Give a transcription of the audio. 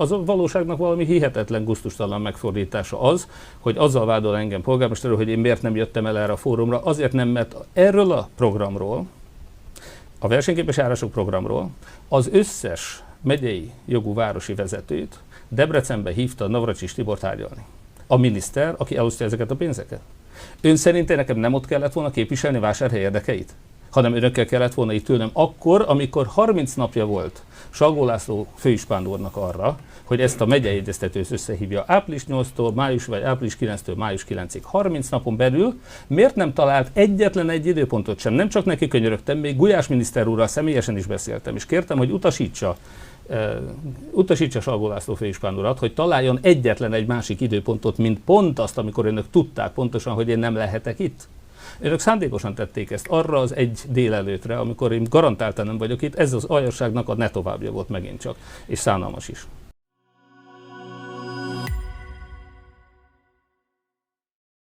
az a valóságnak valami hihetetlen gusztustalan megfordítása az, hogy azzal vádol engem polgármester úr, hogy én miért nem jöttem el erre a fórumra. Azért nem, mert erről a programról, a versenyképes járások programról az összes megyei jogú városi vezetőt Debrecenbe hívta Navracsics Tibor tárgyalni. A miniszter, aki elosztja ezeket a pénzeket. Ön szerint nekem nem ott kellett volna képviselni Vásárhely érdekeit? Hanem önökkel kellett volna itt ülnöm akkor, amikor 30 napja volt Salgó László főispán úrnak arra, hogy ezt a megyei egyeztetőt összehívja április 8-tól május, vagy április 9-től május 9-ig. 30 napon belül miért nem talált egyetlen egy időpontot sem? Nem csak neki könyörögtem, még Gulyás miniszter úrral személyesen is beszéltem, és kértem, hogy utasítsa Salgó László főispán urat, hogy találjon egyetlen egy másik időpontot, mint pont azt, amikor önök tudták pontosan, hogy én nem lehetek itt. Önök szándékosan tették ezt arra az egy délelőtre, amikor én garantáltan nem vagyok itt, ez az aljasságnak a ne továbbja volt megint csak, és szánalmas is.